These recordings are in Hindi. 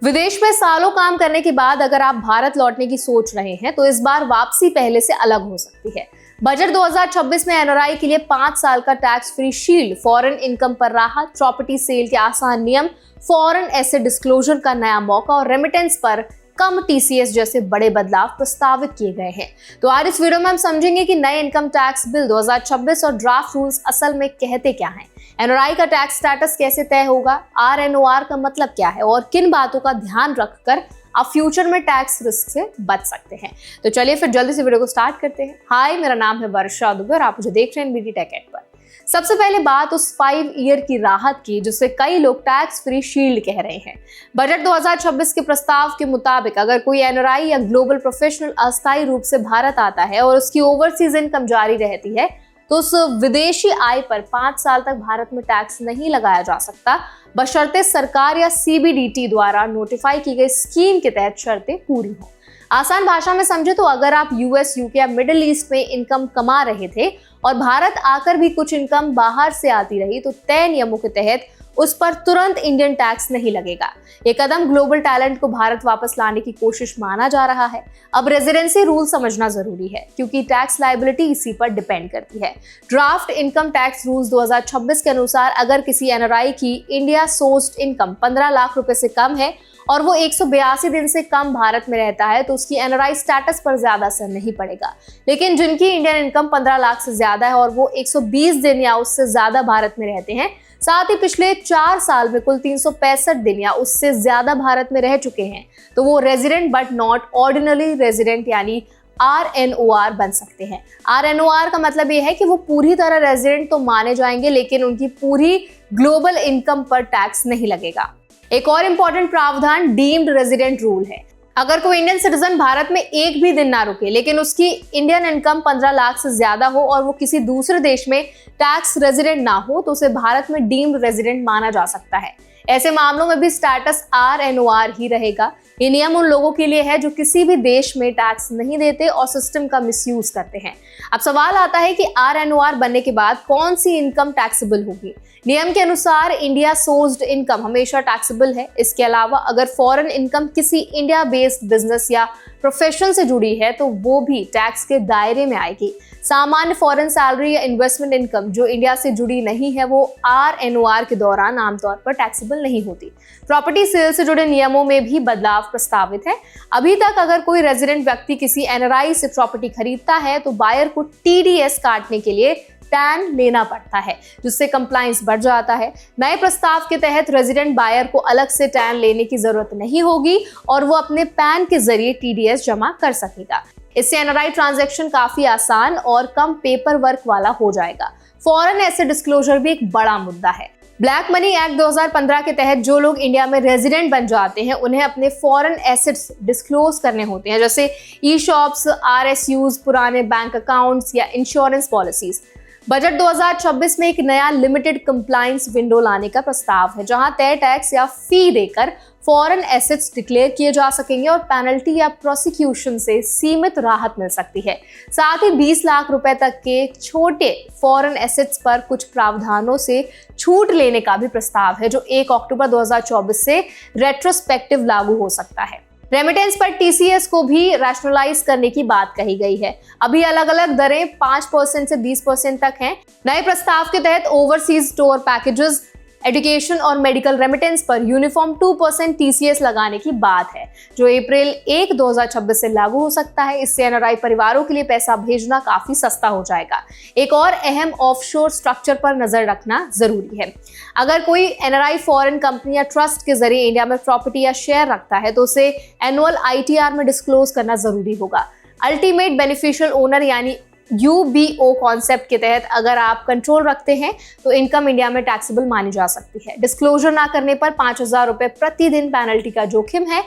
विदेश में सालों काम करने के बाद अगर आप भारत लौटने की सोच रहे हैं तो इस बार वापसी पहले से अलग हो सकती है। बजट 2026 में एनआरआई के लिए 5 साल का tax free shield, foreign income पर राहत, प्रॉपर्टी सेल के आसान नियम, फॉरेन एसेट डिस्क्लोजर का नया मौका और रेमिटेंस पर कम टीसीएस जैसे बड़े बदलाव प्रस्तावित किए गए हैं। तो आज इस वीडियो में हम समझेंगे कि नए इनकम टैक्स बिल 2026 और ड्राफ्ट रूल्स असल में कहते क्या हैं, एनआरआई का टैक्स स्टेटस कैसे तय होगा, आरएनओआर का मतलब क्या है और किन बातों का ध्यान रखकर आप फ्यूचर में टैक्स रिस्क से बच सकते हैं। तो चलिए फिर जल्दी से वीडियो को स्टार्ट करते हैं। हाय, मेरा नाम है वर्षा दुबे और आप मुझे देख रहे हैं बीडी टेक एड पर। सबसे पहले बात उस 5 ईयर की राहत की जिसे कई लोग टैक्स फ्री शील्ड कह रहे हैं। बजट 2026 के प्रस्ताव के मुताबिक अगर कोई एनआरआई या ग्लोबल प्रोफेशनल अस्थायी रूप से भारत आता है और उसकी ओवरसीज इनकम जारी रहती है तो उस विदेशी आय पर 5 साल तक भारत में टैक्स नहीं लगाया जा सकता, बशर्ते सरकार या सीबीडीटी द्वारा नोटिफाई की गई स्कीम के तहत शर्तें पूरी हों। आसान भाषा में समझे तो अगर आप यूएस, यूके या मिडिल ईस्ट में इनकम कमा रहे थे और भारत आकर भी कुछ इनकम बाहर से आती रही तो तय नियमों के तहत उस पर तुरंत इंडियन टैक्स नहीं लगेगा। ये कदम ग्लोबल टैलेंट को भारत वापस लाने की कोशिश माना जा रहा है। अब रेजिडेंसी रूल समझना जरूरी है क्योंकि टैक्स लायबिलिटी इसी पर डिपेंड करती है। ड्राफ्ट इनकम टैक्स रूल्स 2026 के अनुसार अगर किसी एनआरआई की इंडिया सोर्स्ड इनकम 15 लाख रुपए से कम है और वो 182 दिन से कम भारत में रहता है तो उसकी एनआरआई स्टेटस पर ज्यादा असर नहीं पड़ेगा। लेकिन जिनकी इंडियन इनकम 15 लाख से ज्यादा है और वो 120 दिन या उससे ज्यादा भारत में रहते हैं, साथ ही पिछले 4 साल में कुल 365 दिन या उससे ज्यादा भारत में रह चुके हैं, तो वो resident but not ordinary resident यानी आरएनओआर बन सकते हैं। आरएनओआर का मतलब ये है कि वो पूरी तरह रेजिडेंट तो माने जाएंगे लेकिन उनकी पूरी ग्लोबल इनकम पर टैक्स नहीं लगेगा। एक और इम्पोर्टेंट प्रावधान डीम्ड रेजिडेंट रूल है। अगर कोई इंडियन सिटीजन भारत में एक भी दिन ना रुके लेकिन उसकी इंडियन इनकम 15 लाख से ज्यादा हो और वो किसी दूसरे देश में टैक्स रेजिडेंट ना हो तो उसे भारत में डीम्ड रेजिडेंट माना जा सकता है। ऐसे मामलों में भी स्टेटस आरएनओआर ही रहेगा। ये नियम उन लोगों के लिए है जो किसी भी देश में टैक्स नहीं देते और सिस्टम का मिसयूज करते हैं। अब सवाल आता है कि आरएनओआर बनने के बाद कौन सी इनकम टैक्सेबल होगी। नियम के अनुसार इंडिया सोर्स्ड इनकम हमेशा टैक्सेबल है। इसके अलावा अगर फॉरेन इनकम किसी इंडिया बेस्ड बिजनेस या प्रोफेशन से जुड़ी है तो वो भी टैक्स के दायरे में आएगी। सामान्य फॉरेन सैलरी या इन्वेस्टमेंट इनकम जो इंडिया से जुड़ी नहीं है वो आरएनओआर के दौरान आमतौर पर टैक्सेबल नहीं होती। प्रॉपर्टी सेल से जुड़े नियमों में भी बदलाव प्रस्तावित है। अभी तक अगर कोई रेजिडेंट व्यक्ति किसी एनआरआई से प्रॉपर्टी खरीदता है तो बायर को टीडीएस काटने के लिए टैन लेना पड़ता है, जिससे कंप्लायंस बढ़ जाता है। नए प्रस्ताव के तहत रेजिडेंट बायर को अलग से टैन लेने की जरूरत नहीं होगी और वो अपने पैन के जरिए टीडीएस जमा कर सकेगा। इससे एनआरआई ट्रांजैक्शन काफी आसान और कम पेपर वर्क वाला हो जाएगा। फॉरेन एसेट डिस्क्लोजर भी एक बड़ा मुद्दा है। ब्लैक मनी एक्ट 2015 के तहत जो लोग इंडिया में रेजिडेंट बन जाते हैं उन्हें अपने फॉरेन एसेट्स डिस्क्लोज करने होते हैं, जैसे ई शॉप्स, आरएसयूज, पुराने बैंक अकाउंट्स या इंश्योरेंस पॉलिसीज। बजट 2026 में एक नया लिमिटेड कंप्लायंस विंडो लाने का प्रस्ताव है जहां तय टैक्स या फी देकर फॉरेन एसेट्स डिक्लेयर किए जा सकेंगे और पेनल्टी या प्रोसिक्यूशन से सीमित राहत मिल सकती है। साथ ही 20 लाख रुपए तक के छोटे फॉरेन एसेट्स पर कुछ प्रावधानों से छूट लेने का भी प्रस्ताव है जो 1 अक्टूबर 2024 से रेट्रोस्पेक्टिव लागू हो सकता है। रेमिटेंस पर टीसीएस को भी रैशनलाइज करने की बात कही गई है। अभी अलग अलग दरें 5% से 20% तक हैं। नए प्रस्ताव के तहत ओवरसीज स्टोर पैकेजेस, एजुकेशन और मेडिकल रेमिटेंस पर यूनिफॉर्म 2% टीसीएस लगाने की बात है जो अप्रैल 1, 2026 से लागू हो सकता है। इससे एनआरआई परिवारों के लिए पैसा भेजना काफी सस्ता हो जाएगा। एक और अहम ऑफशोर स्ट्रक्चर पर नजर रखना जरूरी है। अगर कोई एनआरआई फॉरेन कंपनी या ट्रस्ट के जरिए इंडिया में प्रॉपर्टी या शेयर रखता है तो उसे एनुअल आईटीआर में डिस्क्लोज करना जरूरी होगा। अल्टीमेट बेनिफिशियल ओनर यानी यूबीओ कॉन्सेप्ट के तहत अगर आप कंट्रोल रखते हैं तो इनकम इंडिया में टैक्सेबल मानी जा सकती है। डिस्क्लोजर ना करने पर 5,000 रुपए प्रतिदिन पेनल्टी का जोखिम है।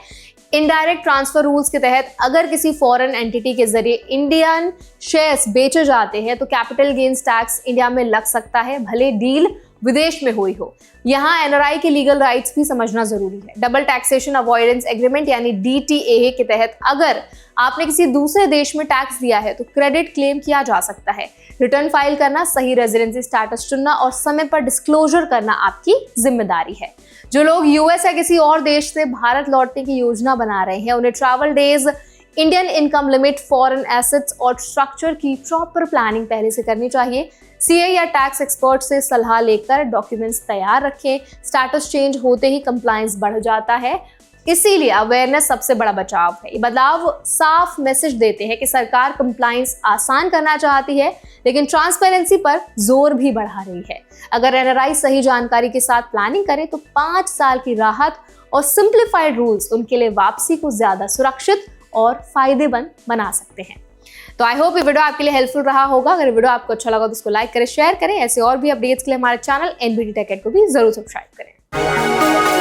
इनडायरेक्ट ट्रांसफर रूल्स के तहत अगर किसी फॉरेन एंटिटी के जरिए इंडियन शेयर्स बेचे जाते हैं तो कैपिटल गेन्स टैक्स इंडिया में लग सकता है, भले डील विदेश में हुई हो। यहाँ एनआरआई के लीगल राइट्स भी समझना जरूरी है। डबल टैक्सेशन अवॉइडेंस एग्रीमेंट यानी डीटीए के तहत अगर आपने किसी दूसरे देश में टैक्स दिया है तो क्रेडिट क्लेम किया जा सकता है। रिटर्न फाइल करना, सही रेजिडेंसी स्टेटस चुनना और समय पर डिस्क्लोजर करना आपकी जिम्मेदारी है। जो लोग यूएस या किसी और देश से भारत लौटने की योजना बना रहे हैं, उन्हें travel days, Indian income limit, foreign assets और स्ट्रक्चर की प्रॉपर प्लानिंग पहले से करनी चाहिए। सीए या टैक्स एक्सपर्ट से सलाह लेकर डॉक्यूमेंट्स तैयार रखें। स्टेटस चेंज होते ही कंप्लायंस बढ़ जाता है, इसीलिए अवेयरनेस सबसे बड़ा बचाव है। ये बदलाव साफ मैसेज देते हैं कि सरकार कंप्लायंस आसान करना चाहती है, लेकिन ट्रांसपेरेंसी पर जोर भी बढ़ा रही है। अगर एनआरआई सही जानकारी के साथ प्लानिंग करें तो 5 साल की राहत और सिंप्लीफाइड रूल्स उनके लिए वापसी को ज्यादा सुरक्षित और फायदेमंद बना सकते हैं। तो आई होप ये वीडियो आपके लिए हेल्पफुल रहा होगा। अगर वीडियो आपको अच्छा लगा तो उसको लाइक करें, शेयर करें। ऐसे और भी अपडेट्स के लिए हमारे चैनल एनबीटी टेक को भी जरूर सब्सक्राइब करें।